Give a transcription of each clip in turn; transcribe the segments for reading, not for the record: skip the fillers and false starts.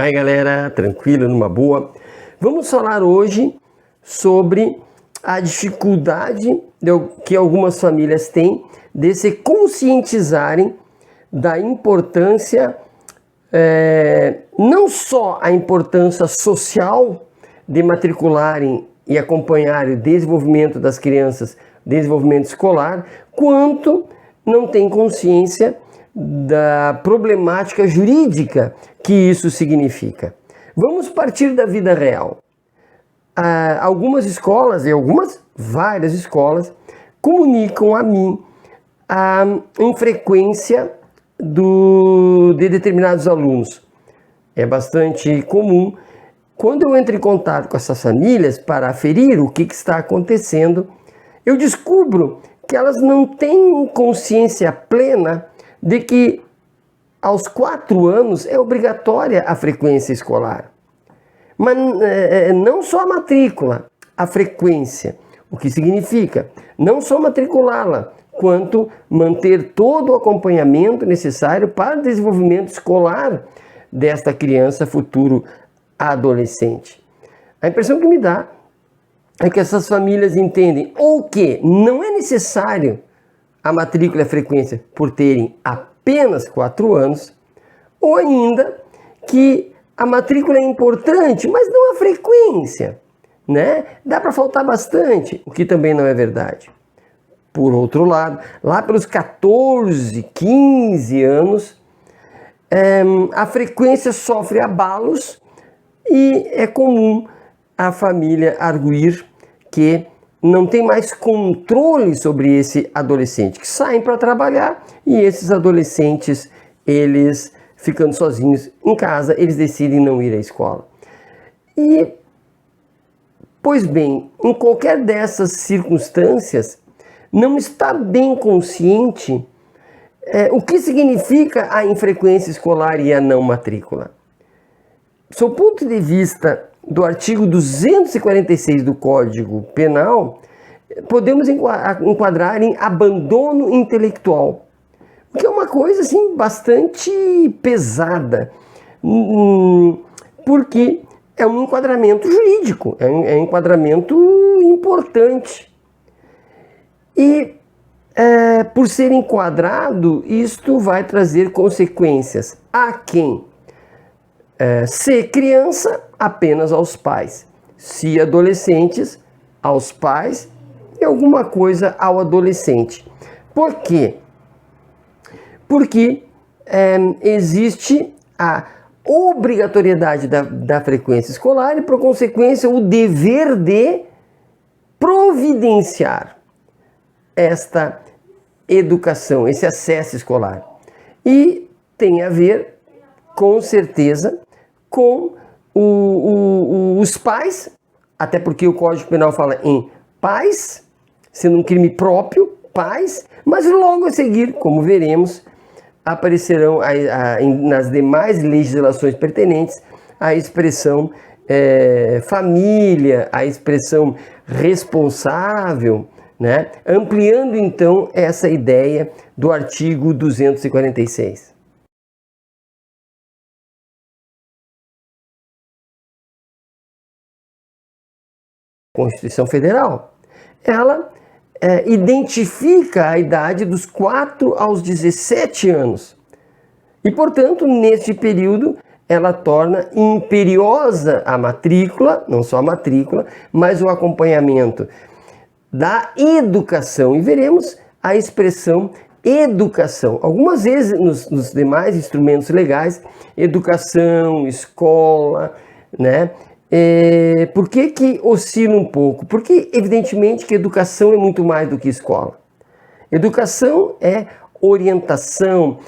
Aí galera, tranquilo, numa boa. Vamos falar hoje sobre a dificuldade que algumas famílias têm de se conscientizarem da importância, não só a importância social de matricularem e acompanharem o desenvolvimento das crianças, desenvolvimento escolar, quanto não tem consciência da problemática jurídica que isso significa. Vamos partir da vida real. Algumas escolas, várias escolas, comunicam a mim a infrequência de determinados alunos. É bastante comum. Quando eu entro em contato com essas famílias para aferir o que está acontecendo, eu descubro que elas não têm consciência plena de que aos 4 anos é obrigatória a frequência escolar. Mas não só a matrícula, a frequência. O que significa não só matriculá-la, quanto manter todo o acompanhamento necessário para o desenvolvimento escolar desta criança, futuro adolescente. A impressão que me dá é que essas famílias entendem ou que não é necessário a matrícula e a frequência por terem apenas 4 anos, ou ainda que a matrícula é importante, mas não a frequência, né? Dá para faltar bastante, o que também não é verdade. Por outro lado, lá pelos 14, 15 anos, a frequência sofre abalos e é comum a família arguir que não tem mais controle sobre esse adolescente, que saem para trabalhar e esses adolescentes, eles ficando sozinhos em casa, eles decidem não ir à escola. E, pois bem, em qualquer dessas circunstâncias, não está bem consciente o que significa a infrequência escolar e a não matrícula. Sob o ponto de vista do artigo 246 do Código Penal, podemos enquadrar em abandono intelectual, que é uma coisa assim bastante pesada, porque é um enquadramento jurídico, é um enquadramento importante. E por ser enquadrado, isto vai trazer consequências a quem? Se criança, apenas aos pais. Se adolescentes, aos pais e alguma coisa ao adolescente. Por quê? Porque existe a obrigatoriedade da frequência escolar e, por consequência, o dever de providenciar esta educação, esse acesso escolar. E tem a ver, com certeza, com os pais, até porque o Código Penal fala em pais, sendo um crime próprio, pais, mas logo a seguir, como veremos, aparecerão nas demais legislações pertinentes a expressão família, a expressão responsável, né? Ampliando então essa ideia do artigo 246. Constituição Federal, ela identifica a idade dos 4 aos 17 anos. E, portanto, neste período, ela torna imperiosa a matrícula, não só a matrícula, mas o acompanhamento da educação. E veremos a expressão educação. Algumas vezes, nos demais instrumentos legais, educação, escola, né? Por que oscila um pouco? Porque, evidentemente, que educação é muito mais do que escola. Educação é orientação,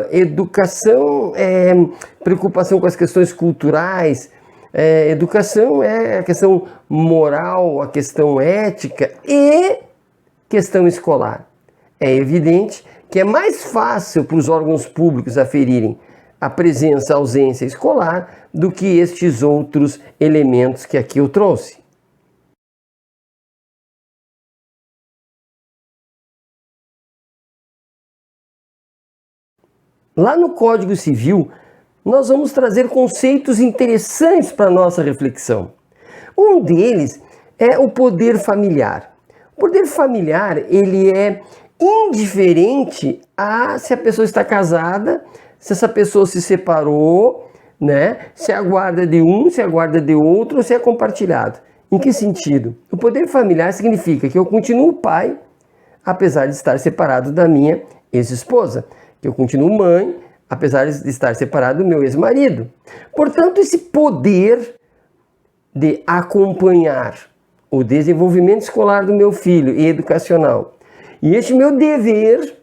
educação é preocupação com as questões culturais, educação é a questão moral, a questão ética e questão escolar. É evidente que é mais fácil para os órgãos públicos aferirem a presença, a ausência escolar do que estes outros elementos que aqui eu trouxe. Lá no Código Civil, nós vamos trazer conceitos interessantes para a nossa reflexão. Um deles é o poder familiar. O poder familiar, ele é indiferente a se a pessoa está casada, se essa pessoa se separou, né? Se a guarda de um, se a guarda de outro, ou se é compartilhado. Em que sentido? O poder familiar significa que eu continuo pai, apesar de estar separado da minha ex-esposa, que eu continuo mãe, apesar de estar separado do meu ex-marido. Portanto, esse poder de acompanhar o desenvolvimento escolar do meu filho e educacional, e este meu dever,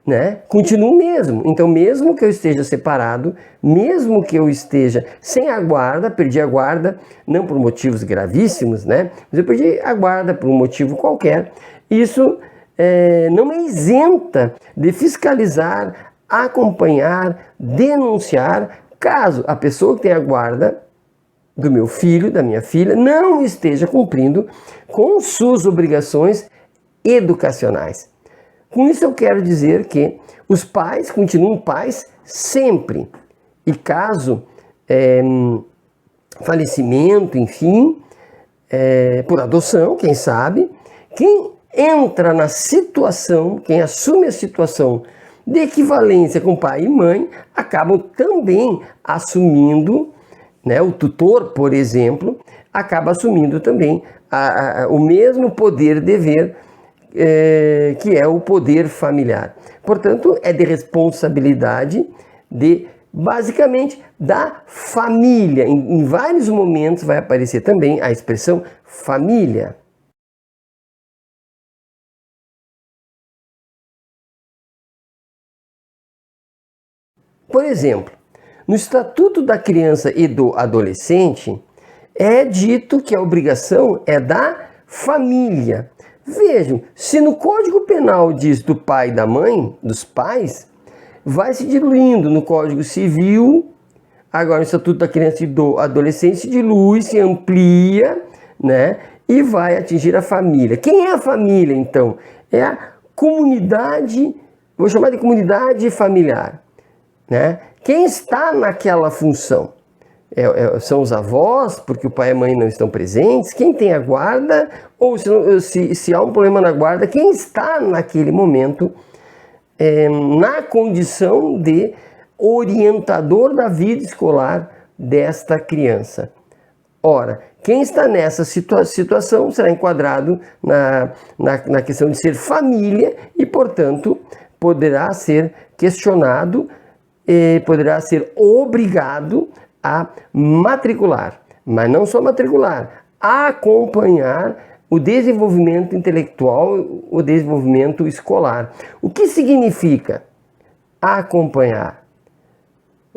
né, continua o mesmo. Então, mesmo que eu esteja separado, mesmo que eu esteja sem a guarda, perdi a guarda, não por motivos gravíssimos, né, mas eu perdi a guarda por um motivo qualquer, isso não me isenta de fiscalizar, acompanhar, denunciar, caso a pessoa que tem a guarda do meu filho, da minha filha, não esteja cumprindo com suas obrigações educacionais. Com isso eu quero dizer que os pais continuam pais sempre. E caso falecimento, enfim, por adoção, quem sabe, quem entra na situação, quem assume a situação de equivalência com pai e mãe, acabam também assumindo, né, o tutor, por exemplo, acaba assumindo também o mesmo poder dever, que é o poder familiar. Portanto, é de responsabilidade basicamente da família. Em vários momentos vai aparecer também a expressão família. Por exemplo, no Estatuto da Criança e do Adolescente é dito que a obrigação é da família. Vejam, se no Código Penal diz do pai e da mãe, dos pais, vai se diluindo no Código Civil, agora no Estatuto da Criança e do Adolescente se dilui, se amplia, né, e vai atingir a família. Quem é a família, então? É a comunidade, vou chamar de comunidade familiar, né? Quem está naquela função? São os avós, porque o pai e a mãe não estão presentes? Quem tem a guarda? Ou se há um problema na guarda, quem está naquele momento na condição de orientador da vida escolar desta criança? Ora, quem está nessa situação será enquadrado na questão de ser família e, portanto, poderá ser questionado e poderá ser obrigado a matricular, mas não só matricular, a acompanhar o desenvolvimento intelectual, o desenvolvimento escolar. O que significa acompanhar?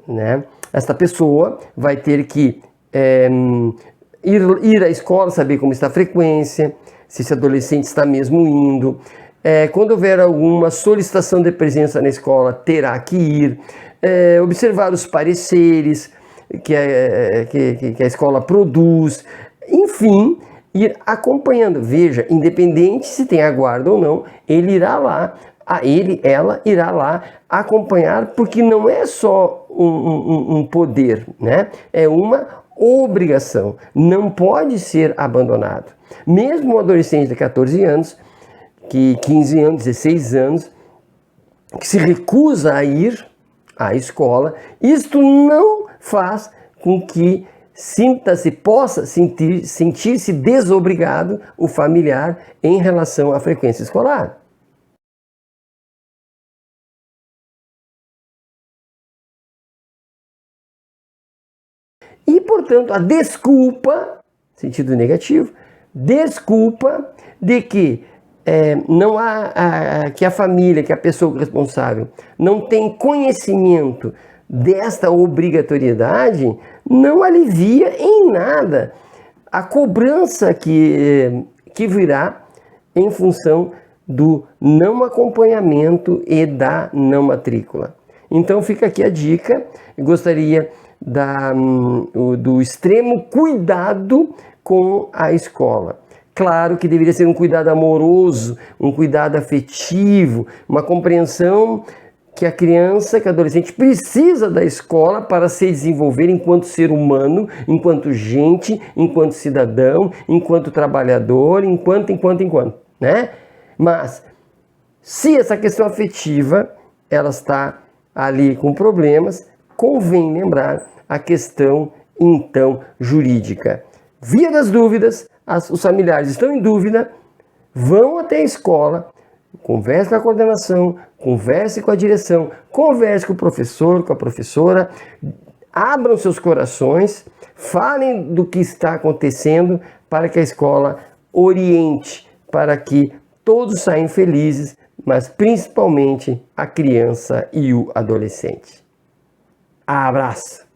Né? Esta pessoa vai ter que ir à escola, saber como está a frequência, se esse adolescente está mesmo indo. Quando houver alguma solicitação de presença na escola, terá que ir. Observar os pareceres que a escola produz, enfim, ir acompanhando. Veja, independente se tem a guarda ou não, ela irá lá acompanhar, porque não é só um poder, né? É uma obrigação, não pode ser abandonado. Mesmo um adolescente de 14 anos, 15 anos, 16 anos, que se recusa a ir à escola, isto não faz com que possa sentir-se desobrigado o familiar em relação à frequência escolar. E, portanto, a desculpa, sentido negativo, desculpa de que não há que a família, que a pessoa responsável não tem conhecimento desta obrigatoriedade, não alivia em nada a cobrança que virá em função do não acompanhamento e da não matrícula. Então fica aqui a dica. Eu gostaria do extremo cuidado com a escola. Claro que deveria ser um cuidado amoroso, um cuidado afetivo, uma compreensão que a criança, que a adolescente precisa da escola para se desenvolver enquanto ser humano, enquanto gente, enquanto cidadão, enquanto trabalhador, enquanto, né? Mas se essa questão afetiva, ela está ali com problemas, convém lembrar a questão, então, jurídica. Via das dúvidas, os familiares estão em dúvida, vão até a escola, converse com a coordenação, converse com a direção, converse com o professor, com a professora, abram seus corações, falem do que está acontecendo para que a escola oriente, para que todos saiam felizes, mas principalmente a criança e o adolescente. Abraço!